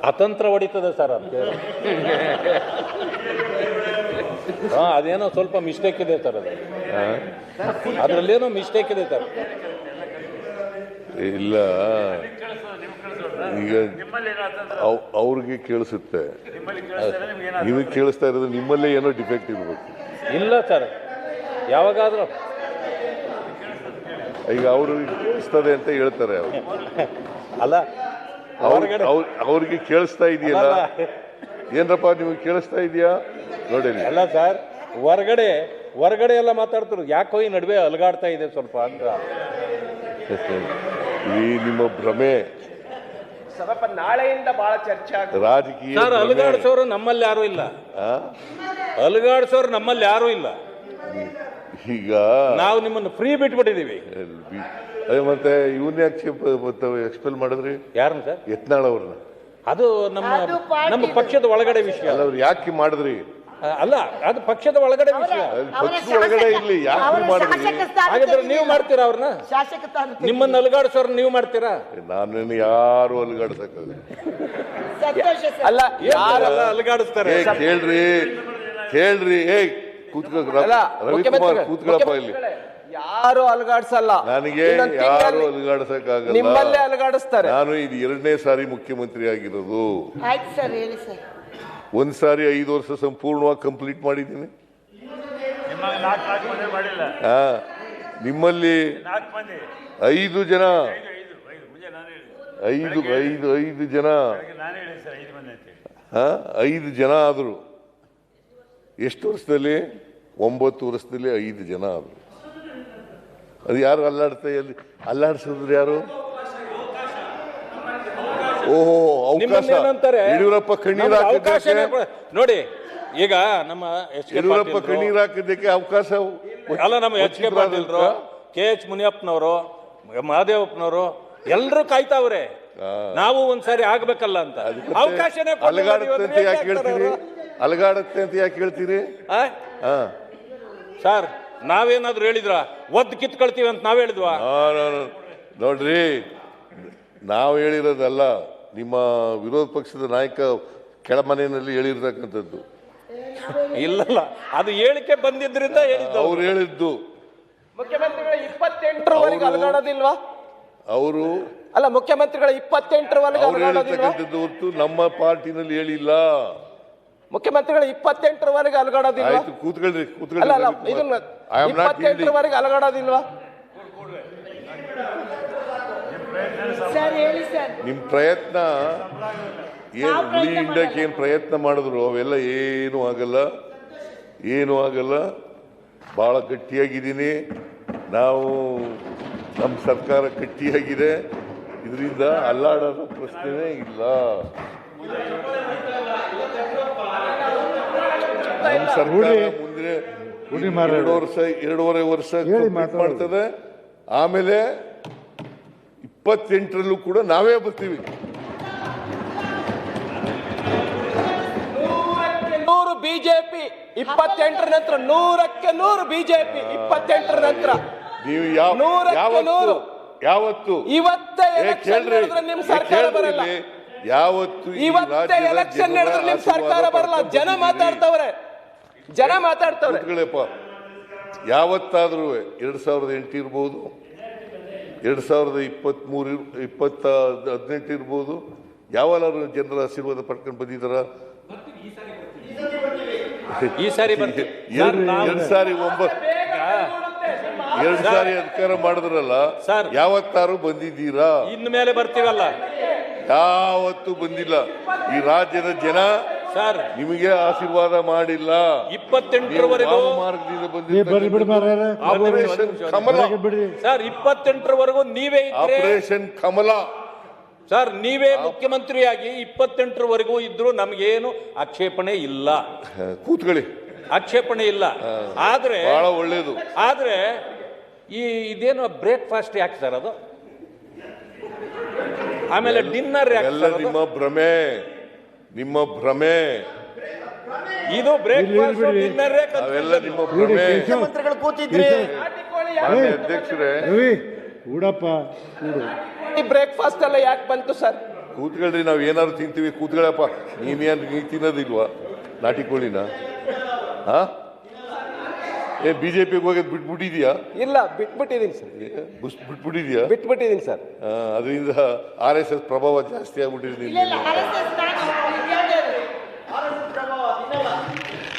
ಅತಂತ್ರ ಹೊಡಿತದೆ ಸರ್ ಅಂತ ಅದೇನೋ ಸ್ವಲ್ಪ ಮಿಸ್ಟೇಕ್ ಇದೆ ಸರ್ ಅದು ಅದರಲ್ಲೇನೋ ಮಿಸ್ಟೇಕ್ ಇದೆ ಸರ್. ಇಲ್ಲ ಈಗ ಅವ್ರಿಗೆ ಕೇಳಿಸುತ್ತೆ, ನಿಮಗೆ ಕೇಳಿಸ್ತಾ ಇರೋದು ನಿಮ್ಮಲ್ಲೇ ಏನೋ ಡಿಫೆಕ್ಟ್ ಇರ್ಬೇಕು. ಇಲ್ಲ ಸರ್, ಯಾವಾಗಾದ್ರೂ ಈಗ ಅವ್ರಿಗೆ ಕೇಳಿಸ್ತದೆ ಅಂತ ಹೇಳ್ತಾರೆ. ಅಲ್ಲ ಅವ್ರಿಗೆ ಕೇಳಿಸ್ತಾ ಇದೆಯಲ್ಲ, ಏನಪ್ಪ ನಿಮಗೆ ಕೇಳಿಸ್ತಾ ಇದೆಯಾ ನೋಡಿ. ಅಲ್ಲ ಸರ್, ಹೊರಗಡೆ ಎಲ್ಲ ಮಾತಾಡ್ತಾರೆ, ಯಾಕೋ ಈ ನಡುವೆ ಅಲಗಾಡ್ತಾ ಇದೆ ಸ್ವಲ್ಪ ಅಂತ. ಈ ನಿಮ್ಮ ಭ್ರಮೆ ಸ್ವಲ್ಪ ನಾಳೆಯಿಂದ ಬಹಳ ಚರ್ಚೆ ರಾಜಕೀಯ. ಸರ್, ಅಲುಗಾಡಿಸೋರು ನಮ್ಮಲ್ಲಿ ಯಾರು ಇಲ್ಲ, ಅಲುಗಾಡಿಸೋರು ನಮ್ಮಲ್ಲಿ ಯಾರು ಇಲ್ಲ. ಈಗ ನಾವು ನಿಮ್ಮನ್ನು ಫ್ರೀ ಬಿಟ್ಬಿಟ್ಟಿದೀವಿ. ಮತ್ತೆ ಇವನ್ನ ಎಕ್ಸ್ಪೆಲ್ ಮಾಡಿದ್ರಿ ಯಾರನ್ನ ಸರ್? ಯತ್ನಾಳ್ ಅವ್ರನ್ನ. ಅದು ನಮ್ಮ ಪಕ್ಷದ ಒಳಗಡೆ ವಿಷಯ. ಅಲ್ಲ, ಅವ್ರು ಯಾಕೆ ಮಾಡಿದ್ರಿ? ಅಲ್ಲ, ಅದು ಪಕ್ಷದ ಒಳಗಡೆ ವಿಷಯ. ಪಕ್ಷದ ಒಳಗಡೆ ಇಲ್ಲಿ ಯಾಕೆ ಮಾಡಿದ್ರಿ? ಹಾಗಾದ್ರೆ ನೀವು ಮಾಡ್ತೀರಾ ಅವ್ರನ್ನ? ನಿಮ್ಮನ್ನ ಅಲುಗಾಡಿಸೋರ್ನ ನೀವು ಮಾಡ್ತೀರಾ? ನಾನು ಯಾರು ಅಲುಗಾಡ್ಸಕ್ಕಾಗಲ್ಲ. ಅಲ್ಲ, ಅಲುಗಾಡಿಸ್ತಾರೆ. ಕೇಳ್ರಿ ರವಿಕುಮಾರ್ ಕೂತ್ಕೊಳ್ಳಪ್ಪ ಇಲ್ಲಿ. ಯಾರು ಅಲುಗಾಡ್ಸಲ್ಲ, ನನಗೆ ಯಾರು ಅಲುಗಾಡ್ಸಕ್ಕಾಗಲ್ಲ, ನಿಮ್ಮಲ್ಲೇ ಅಲುಗಾಡಿಸ್ತಾರೆ. ನಾನು ಇದು 2ನೇ ಸಾರಿ ಮುಖ್ಯಮಂತ್ರಿ ಆಗಿರೋದು. ಆಯ್ತು ಸರ್, ಹೇಳಿ ಸರ್. ಒಂದ್ ಸಾರಿ 5 ವರ್ಷ ಸಂಪೂರ್ಣವಾಗಿ ಕಂಪ್ಲೀಟ್ ಮಾಡಿದ್ದೀನಿ. ನಿಮ್ಮಲ್ಲಿ 5 ಜನ 5 ಜನ ಆದ್ರು. ಎಷ್ಟು ವರ್ಷದಲ್ಲಿ? 9 ವರ್ಷದಲ್ಲಿ 5 ಜನ ಆದ್ರು. ಅದು ಯಾರು ಅಲ್ಲಾಡ್ಸಿದ್ರು? ಯಾರು? ಓಹೋ, ಅವಕಾಶ. ಯಡಿಯೂರಪ್ಪ ಕಣ್ಣೀರು ಹಾಕಿದ್ದಕ್ಕೆ ನೋಡಿ, ಈಗ ನಮ್ಮ ಯಡಿಯೂರಪ್ಪ ಕಣ್ಣೀರು ಹಾಕಿದ್ದಕ್ಕೆ ಅವಕಾಶ. ಅಲ್ಲ, ನಮ್ಮ HK ಪಾಟೀಲ್ರು, KH ಮುನಿಯಪ್ಪನವರು, ಮಹದೇವಪ್ಪನವರು ಎಲ್ಲರೂ ಕಾಯ್ತಾವ್ರೆ. ನಾವು ಒಂದ್ಸಾರಿ ಆಗ್ಬೇಕಲ್ಲ ಅಂತ. ಅವಕಾಶನೇ ಅಲಗಾಡುತ್ತೆ ಅಂತ ಯಾಕೆ ಹೇಳ್ತೀರಿ? ಸರ್, ನಾವೇನಾದ್ರು ಹೇಳಿದ್ರ ಒದ್ದು ಕಿತ್ಕೊಳ್ತೀವಿ ಅಂತ ನಾವ್ ಹೇಳಿದ್ವಾ? ನೋಡ್ರಿ, ನಾವು ಹೇಳಿರೋದಲ್ಲ, ನಿಮ್ಮ ವಿರೋಧ ಪಕ್ಷದ ನಾಯಕ ಕೆಳಮನೆಯಲ್ಲಿ ಹೇಳಿರ್ತಕ್ಕಂಥದ್ದು. ಇಲ್ಲಲ್ಲ, ಅದು ಹೇಳಿಕೆ ಬಂದಿದ್ರಿಂದ ಹೇಳಿದ್ದು. ಅವ್ರು ಹೇಳಿದ್ದು. ಮುಖ್ಯಮಂತ್ರಿಗಳ 28ರವರೆಗೆ ಅಲುಗಾಡೋದಿಲ್ವಾ? ಅವರು ಅಲ್ಲ, ಮುಖ್ಯಮಂತ್ರಿಗಳ 28ರವರೆಗೆ ಅಲುಗಾಡೋದಿಲ್ವಾ? ಹೊರತು ನಮ್ಮ ಪಾರ್ಟಿನಲ್ಲಿ ಹೇಳಿಲ್ಲ. ಮುಖ್ಯಮಂತ್ರಿಗಳ 28ರವರೆಗೆ ಅಲುಗಾಡೋದಿಲ್ವಾ? ಆಯ್ತು, ಕೂತ್ಕೊಳ್ರಿ. ಅಲ್ಲ, ಇದನ್ನ 28ರವರೆಗೆ ಅಲುಗಾಡೋದಿಲ್ವಾ? ಸರ್, ಹೇಳಿ ಸರ್. ನಿಮ್ ಪ್ರಯತ್ನ ಇಂಡಿಯಾಕ್ಕೆ ಏನ್ ಪ್ರಯತ್ನ ಮಾಡಿದ್ರು ಅವೆಲ್ಲ ಏನು ಆಗಲ್ಲ. ಬಹಳ ಗಟ್ಟಿಯಾಗಿದ್ದೀನಿ. ನಮ್ಮ ಸರ್ಕಾರ ಗಟ್ಟಿಯಾಗಿದೆ. ಇದರಿಂದ ಅಲ್ಲಾಡೋ ಪ್ರಶ್ನೆನೇ ಇಲ್ಲ. ನಮ್ಮ ಸರ್ಕಾರ ಮುಂದೆ 2.5 ವರ್ಷ ಮಾಡ್ತದೆ. ಆಮೇಲೆ 28ರಲ್ಲೂ ಕೂಡ ನಾವೇ ಬರ್ತೀವಿ. 100 ಬಿಜೆಪಿ 28ರ ನಂತರ, 100ಕ್ಕೆ 100 ಬಿಜೆಪಿ 28ರ ನಂತರ. ನೀವು ಯಾವತ್ತು ಇವತ್ತೇ ಎಲೆಕ್ಷನ್ ನಡೆದ್ರೆ ನಿಮ್ ಸರ್ಕಾರ ಬರಲ್ಲ. ಇವತ್ತೇ ಎಲೆಕ್ಷನ್ ನಡೆದ್ರೆ ನಿಮ್ ಸರ್ಕಾರ ಬರಲ್ಲ. ಜನ ಮಾತಾಡ್ತವ್ರೆ. ಯಾವತ್ತಾದ್ರೂ 2008 ಇರ್ಬೋದು, 2018 ಇರ್ಬೋದು, ಯಾವಾರು ಜನರ ಆಶೀರ್ವಾದ ಪಡ್ಕೊಂಡು ಬಂದಿದ್ದಾರ? ಈ ಸಾರಿ 2 ಸಾರಿ ಅಧಿಕಾರ ಮಾಡಿದ್ರಲ್ಲ, ಯಾವತ್ತಾರು ಬಂದಿದ್ದೀರಾ? ಇನ್ನು ಮೇಲೆ ಬರ್ತೀವಲ್ಲ. ಯಾವತ್ತೂ ಬಂದಿಲ್ಲ. ಈ ರಾಜ್ಯದ ಜನ ಸರ್ ನಿಮಗೆ ಆಶೀರ್ವಾದ ಮಾಡಿಲ್ಲ. 28ರವರೆಗೂ ಮಾರ್ಗದಿಂದ ಬಂದಿದ್ದೀರಾ. ಆಪರೇಷನ್ ಕಮಲ ಸರ್, 28ರವರೆಗೂ ನೀವೇ ಆಪರೇಷನ್ ಕಮಲ ಸರ್, ನೀವೇ ಮುಖ್ಯಮಂತ್ರಿಯಾಗಿ 28ರವರೆಗೂ ಇದ್ರು ನಮಗೇನು ಆಕ್ಷೇಪಣೆ ಇಲ್ಲ. ಕೂತ್ಕೊಳ್ಳಿ, ಆಕ್ಷೇಪಣೆ ಇಲ್ಲ. ಆದ್ರೆ ಬಹಳ ಒಳ್ಳೇದು. ಆದ್ರೆ ಇದೇನು ಬ್ರೇಕ್ಫಾಸ್ಟ್ ಯಾಕೆ ಸರ್ ಅದು? ಆಮೇಲೆ ಡಿನ್ನರ್ ಎಲ್ಲ ನಿಮ್ಮ ಭ್ರಮೆ. ಇದು ಬ್ರೇಕ್ಫಾಸ್ಟ್ ಡಿನ್ನರ್ ಅವೆಲ್ಲ ನಿಮ್ಮ ಭ್ರಮೆ. ಮುಖ್ಯಮಂತ್ರಿಗಳು ಕೂತಿದ್ರಿ. ಅಧ್ಯಕ್ಷರೇ, ಬ್ರೇಕ್ಫಾಸ್ಟ್ ಎಲ್ಲ ಯಾಕೆ ಬಂತು ಸರ್? ಕೂತ್ಕೊಳ್ರಿ, ನಾವು ಏನಾದ್ರು ತಿಂತೀವಿ, ಕೂತ್ಕೊಳ್ಳಪ್ಪ. ನೀನೇನು ನೀ ತಿನ್ನೋದಿಲ್ವಾ ನಾಟಿ ಕೋಳಿನ? ಹಾ, ಬಿಜೆಪಿಗೆ ಹೋಗೋದು ಬಿಟ್ಬಿಟ್ಟಿದ್ಯಾ? ಇಲ್ಲ, ಬಿಟ್ಬಿಟ್ಟಿದ್ದೀನಿ ಸರ್. ಬಿಟ್ಬಿಟ್ಟಿದ್ಯಾ? ಬಿಟ್ಬಿಟ್ಟಿದ್ದೀನಿ ಸರ್. ಅದರಿಂದ RSS ಪ್ರಭಾವ ಜಾಸ್ತಿ ಆಗ್ಬಿಟ್ಟಿದೆ ಇಲ್ಲ ಇಲ್ಲ RSS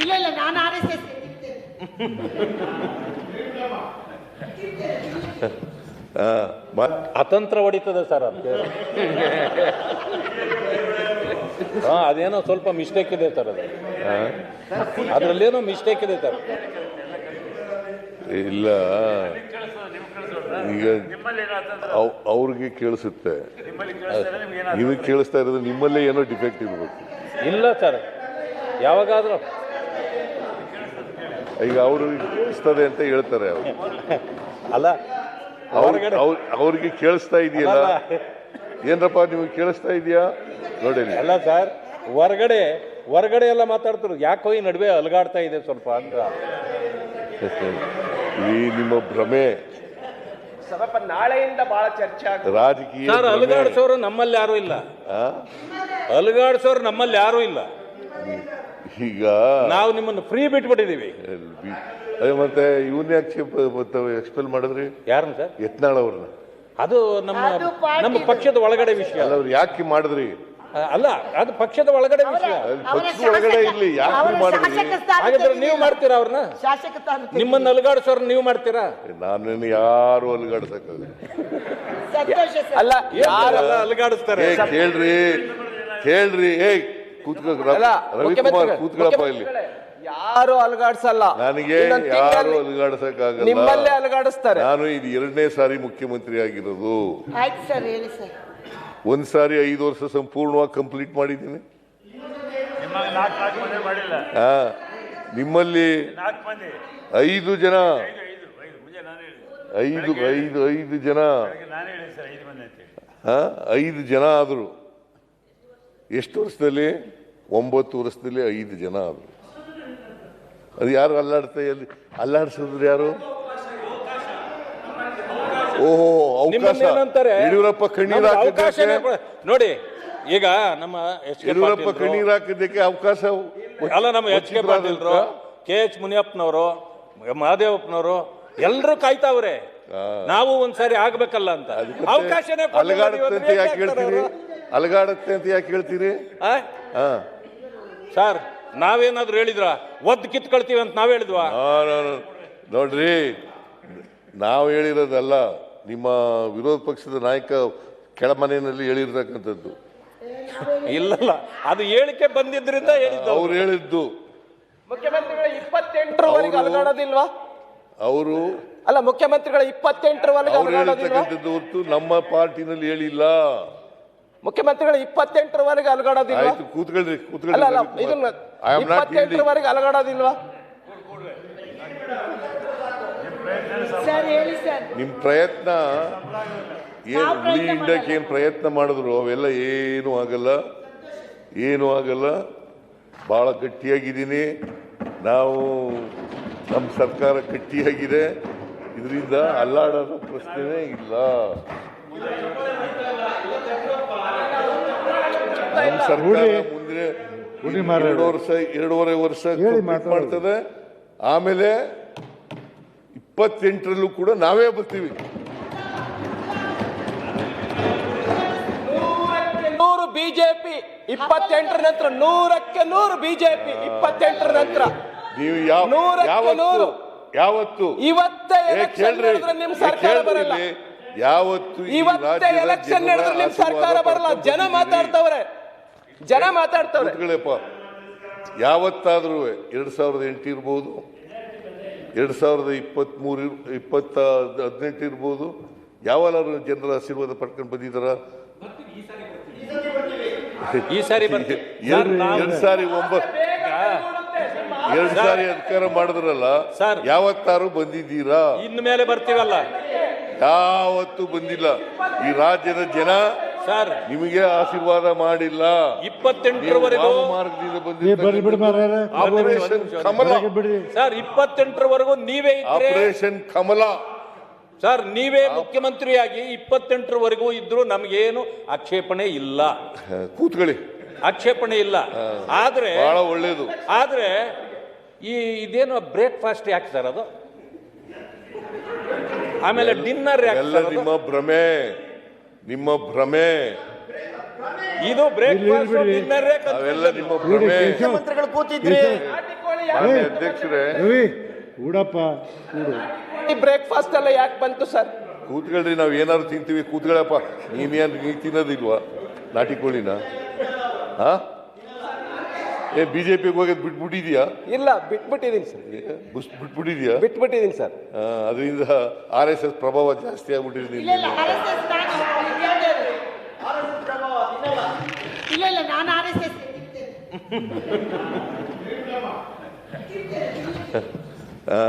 ಇಲ್ಲ ಇಲ್ಲ ನಾನು RSS ಅತಂತ್ರ ಹೊಡಿತದೆ ಸರ್ ಅದಕ್ಕೆ. ಅದೇನೋ ಸ್ವಲ್ಪ ಮಿಸ್ಟೇಕ್ ಇದೆ ಸರ್ ಅದು. ಅದರಲ್ಲೇನೋ ಮಿಸ್ಟೇಕ್ ಇದೆ ಸರ್. ಇಲ್ಲ, ಈಗ ಅವ್ರಿಗೆ ಕೇಳಿಸುತ್ತೆ, ನಿಮಗೆ ಕೇಳಿಸ್ತಾ ಇರೋದು ನಿಮ್ಮಲ್ಲೇ ಏನೋ ಡಿಫೆಕ್ಟ್ ಇರ್ಬೇಕು. ಇಲ್ಲ ಸರ್, ಯಾವಾಗಾದ್ರೂ ಈಗ ಅವರು ಕೇಳಿಸ್ತದೆ ಅಂತ ಹೇಳ್ತಾರೆ. ಅಲ್ಲ, ಅವ್ರಿಗೆ ಕೇಳಿಸ್ತಾ ಇದೆಯಲ್ಲ, ಏನ್ರಪ್ಪ ನಿಮಗೆ ಕೇಳಿಸ್ತಾ ಇದೆಯಾ ನೋಡಿ. ಅಲ್ಲ ಸರ್, ಹೊರಗಡೆ ಎಲ್ಲ ಮಾತಾಡ್ತಾರೆ, ಯಾಕೋ ಈ ನಡುವೆ ಅಲಗಾಡ್ತಾ ಇದೆ ಸ್ವಲ್ಪ ಅಂತ. ಈ ನಿಮ್ಮ ಭ್ರಮೆ ಸ್ವಲ್ಪ ನಾಳೆಯಿಂದ ಬಹಳ ಚರ್ಚೆ ಆಗ್ತದೆ. ರಾಜಕೀಯ ಸರ್, ಅಲುಗಾಡಿಸೋರು ನಮ್ಮಲ್ಲಿ ಯಾರು ಇಲ್ಲ. ಅಲುಗಾಡಿಸೋರು ನಮ್ಮಲ್ಲಿ ಯಾರು ಇಲ್ಲ. ಈಗ ನಾವು ನಿಮ್ಮನ್ನು ಫ್ರೀ ಬಿಟ್ಬಿಟ್ಟಿದೀವಿ. ಅದೇ ಮತ್ತೆ ಇವನ್ನ ಎಕ್ಸ್ಪೆಲ್ ಮಾಡಿದ್ರಿ ಯಾರನ್ನ ಸರ್? ಯತ್ನಾಳ್ ಅವ್ರನ್ನ. ಅದು ನಮ್ಮ ಪಕ್ಷದ ಒಳಗಡೆ ವಿಷಯ. ಅಲ್ಲ, ಅವ್ರು ಯಾಕೆ ಮಾಡಿದ್ರಿ? ಅಲ್ಲ, ಅದು ಪಕ್ಷದ ಒಳಗಡೆ ವಿಷಯ. ಪಕ್ಷದ ಒಳಗಡೆ ಇಲ್ಲಿ ಯಾಕೆ ಮಾಡಿದ್ರಿ? ಹಾಗಾದ್ರೆ ನೀವು ಮಾಡ್ತೀರಾ ಅವ್ರನ್ನ? ಶಾಸಕ ಸ್ಥಾನ ನಿಮ್ಮನ್ನ ಅಲುಗಾಡಿಸೋರ್ನ ನೀವು ಮಾಡ್ತೀರಾ? ನಾನು ಯಾರು ಅಲುಗಾಡ್ಸಕ್ಕಾಗಲ್ಲ. ಸಂತೋಷ ಸರ್. ಅಲ್ಲ, ಯಾರೆಲ್ಲ ಅಲುಗಾಡಿಸ್ತಾರೆ? ಕೇಳ್ರಿ ಕೂತ್ಕೋ ರವಿಕುಮಾರ್, ಕೂತ್ಕೊಳ್ಳಪ್ಪ ಇಲ್ಲಿ. ಯಾರು ಅಲುಗಾಡ್ಸಲ್ಲ. ನನಗೆ ಯಾರು ಅಲುಗಾಡ್ಸಕ್ಕಾಗಲ್ಲ. ನಿಮ್ಮಲ್ಲೇ ಅಲುಗಾಡಿಸ್ತಾರೆ. ನಾನು ಇದು 2ನೇ ಸಾರಿ ಮುಖ್ಯಮಂತ್ರಿ ಆಗಿರೋದು. ಆಯ್ತು ಸರ್, ಹೇಳಿ ಸರ್. ಒಂದ್ ಸಾರಿ 5 ವರ್ಷ ಸಂಪೂರ್ಣವಾಗಿ ಕಂಪ್ಲೀಟ್ ಮಾಡಿದ್ದೀನಿ. ನಿಮ್ಮಲ್ಲಿ 5 ಜನ, 5 ಜನ, 5 ಜನ ಆದ್ರು. ಎಷ್ಟು ವರ್ಷದಲ್ಲಿ? 9 ವರ್ಷದಲ್ಲಿ 5 ಜನ ಆದ್ರು. ಅದು ಯಾರು ಅಲ್ಲಾಡ್ಸಿದ್ರು? ಯಾರು? ಓಹೋ, ಅವಕಾಶ. ಯಡಿಯೂರಪ್ಪ ಕಣ್ಣೀರು ಹಾಕಿದ್ದಕ್ಕೆ ನೋಡಿ, ಈಗ ನಮ್ಮ ಯಡಿಯೂರಪ್ಪ ಕಣ್ಣೀರು ಹಾಕಿದ್ದಕ್ಕೆ ಅವಕಾಶ. ಅಲ್ಲ, ನಮ್ಮ HK ಪಾಟೀಲ್ರು, KH ಮುನಿಯಪ್ಪನವರು, ಮಹದೇವಪ್ಪನವರು ಎಲ್ಲರೂ ಕಾಯ್ತಾವ್ರೆ. ನಾವು ಒಂದ್ಸಾರಿ ಆಗ್ಬೇಕಲ್ಲ ಅಂತ. ಅವಕಾಶನೇ ಅಲಗಾಡುತ್ತೆ ಅಂತ ಯಾಕೆ ಹೇಳ್ತೀರಿ? ಅಲಗಾಡುತ್ತೆ ಅಂತ ಯಾಕೆ ಹೇಳ್ತೀರಿ? ಸರ್, ನಾವೇನಾದ್ರು ಹೇಳಿದ್ರ ಒದ್ದು ಕಿತ್ಕೊಳ್ತೀವಿ ಅಂತ ನಾವ್ ಹೇಳಿದ್ವಾ? ನೋಡ್ರಿ, ನಾವು ಹೇಳಿರೋದಲ್ಲ, ನಿಮ್ಮ ವಿರೋಧ ಪಕ್ಷದ ನಾಯಕ ಕೆಳಮನೆಯಲ್ಲಿ ಹೇಳಿರ್ತಕ್ಕಂಥದ್ದು. ಇಲ್ಲಲ್ಲ, ಅದು ಹೇಳಿಕೆ ಬಂದಿದ್ರಿಂದ ಹೇಳಿದ್ದು. ಅವ್ರು ಹೇಳಿದ್ದು. ಮುಖ್ಯಮಂತ್ರಿಗಳ 28ರವರೆಗೆ ಅಲುಗಾಡೋದಿಲ್ವಾ? ಅವರು ಅಲ್ಲ, ಮುಖ್ಯಮಂತ್ರಿಗಳ 28ರವರೆಗೆ ಅಲುಗಾಡೋದಿಲ್ವಾ? ಹೊರತು ನಮ್ಮ ಪಾರ್ಟಿನಲ್ಲಿ ಹೇಳಿಲ್ಲ. ಮುಖ್ಯಮಂತ್ರಿಗಳ 28ರವರೆಗೆ ಅಲುಗಾಡೋದಿಲ್ವಾ? ಆಯ್ತು, ಕೂತ್ಕೊಳ್ರಿ. ಅಲ್ಲ, ಇದನ್ನ 28ರವರೆಗೆ ಅಲುಗಾಡೋದಿಲ್ವಾ? ಸರ್, ಹೇಳಿ ಸರ್. ನಿಮ್ ಪ್ರಯತ್ನ ಇಂಡಕ್ಕೆ ಏನ್ ಪ್ರಯತ್ನ ಮಾಡಿದ್ರು ಅವೆಲ್ಲ ಏನು ಆಗಲ್ಲ. ಬಹಳ ಗಟ್ಟಿಯಾಗಿದ್ದೀನಿ. ನಾವು, ನಮ್ಮ ಸರ್ಕಾರ ಗಟ್ಟಿಯಾಗಿದೆ. ಇದರಿಂದ ಅಲ್ಲಾಡೋದು ಪ್ರಶ್ನೆನೇ ಇಲ್ಲ. ನಮ್ಮ ಸರ್ಕಾರ ಮುಂದೆ 2.5 ವರ್ಷ ಕಂಪ್ಲೀಟ್ ಮಾಡ್ತದೆ. ಆಮೇಲೆ 28ರಲ್ಲೂ ಕೂಡ ನಾವೇ ಬರ್ತೀವಿ. 100 ಬಿಜೆಪಿ 28ರ ನಂತರ, 100ಕ್ಕೆ 100 ಬಿಜೆಪಿ 28ರ ನಂತರ. ನೀವು ಯಾವತ್ತು ಇವತ್ತೇ ಎಲೆಕ್ಷನ್ ನಡೆದ್ರೆ ನಿಮ್ ಸರ್ಕಾರ ಬರಲ್ಲ. ಇವತ್ತೇ ಎಲೆಕ್ಷನ್ ನಡೆದ್ರೆ ನಿಮ್ ಸರ್ಕಾರ ಬರಲ್ಲ. ಜನ ಮಾತಾಡ್ತವ್ರೆ. ಯಾವತ್ತಾದ್ರೂ 2008 ಇರ್ಬೋದು, 2018 ಇರ್ಬೋದು, ಯಾವಾಗಲೂ ಜನರ ಆಶೀರ್ವಾದ ಪಡ್ಕೊಂಡು ಬಂದಿದ್ದಾರ? ಈ ಸಾರಿ ಎರಡು ಸಾರಿ ಅಧಿಕಾರ ಮಾಡಿದ್ರಲ್ಲ, ಯಾವತ್ತಾರು ಬಂದಿದ್ದೀರಾ? ಇನ್ನು ಮೇಲೆ ಬರ್ತೀವಲ್ಲ. ಯಾವತ್ತೂ ಬಂದಿಲ್ಲ. ಈ ರಾಜ್ಯದ ಜನ ನಿಮಗೆ ಆಶೀರ್ವಾದ ಮಾಡಿಲ್ಲ. 28ರವರೆಗೂ ಮಾರ್ಗದಿಂದ ಬಂದಿದ್ದ ಆಪರೇಷನ್ ಕಮಲ. ಸರ್, 28ರವರೆಗೂ ನೀವೇ ಆಪರೇಷನ್ ಕಮಲ ಸರ್ ನೀವೇ ಮುಖ್ಯಮಂತ್ರಿಯಾಗಿ 28ರವರೆಗೂ ಇದ್ರು ನಮಗೇನು ಆಕ್ಷೇಪಣೆ ಇಲ್ಲ, ಕೂತ್ಕೊಳ್ಳಿ, ಆಕ್ಷೇಪಣೆ ಇಲ್ಲ. ಆದ್ರೆ ಬಹಳ ಒಳ್ಳೇದು. ಆದ್ರೆ ಇದೇನು ಬ್ರೇಕ್ಫಾಸ್ಟ್ ಯಾಕೆ ಸರ್ ಅದು, ಆಮೇಲೆ ಡಿನ್ನರ್ ಯಾಕೆ ಎಲ್ಲ ಸರ್ ಅದು? ನಿಮ್ಮ ಭ್ರಮೆ ಇದು ಬ್ರೇಕ್ಫಾಸ್ಟ್ ಡಿನ್ನರ್ ಅವೆಲ್ಲ ನಿಮ್ಮ ಭ್ರಮೆ. ಮುಖ್ಯಮಂತ್ರಿಗಳು ಕೂತಿದ್ರಿ. ಮಾನ್ಯ ಅಧ್ಯಕ್ಷರೇ, ಬ್ರೇಕ್ಫಾಸ್ಟ್ ಎಲ್ಲ ಯಾಕೆ ಬಂತು ಸರ್? ಕೂತ್ಕೊಳ್ರಿ, ನಾವು ಏನಾದ್ರು ತಿಂತೀವಿ, ಕೂತ್ಕೊಳ್ಳಪ್ಪ. ನೀ ತಿನ್ನೋದಿಲ್ವಾ ನಾಟಿ ಕೋಳಿನ? ಬಿಜೆಪಿಗೆ ಹೋಗೋದು ಬಿಟ್ಬಿಟ್ಟಿದ್ಯಾ? ಇಲ್ಲ, ಬಿಟ್ಬಿಟ್ಟಿದ್ದೀನಿ ಸರ್. ಬಿಟ್ಬಿಟ್ಟಿದ್ಯಾ? ಬಿಟ್ಬಿಟ್ಟಿದ್ದೀನಿ ಸರ್. ಅದರಿಂದ RSS ಪ್ರಭಾವ ಜಾಸ್ತಿ ಆಗ್ಬಿಟ್ಟಿದೆ. ಇಲ್ಲ ಇಲ್ಲ RSS ಇಲ್ಲ ಇಲ್ಲ ನಾನು RSS ಹಾ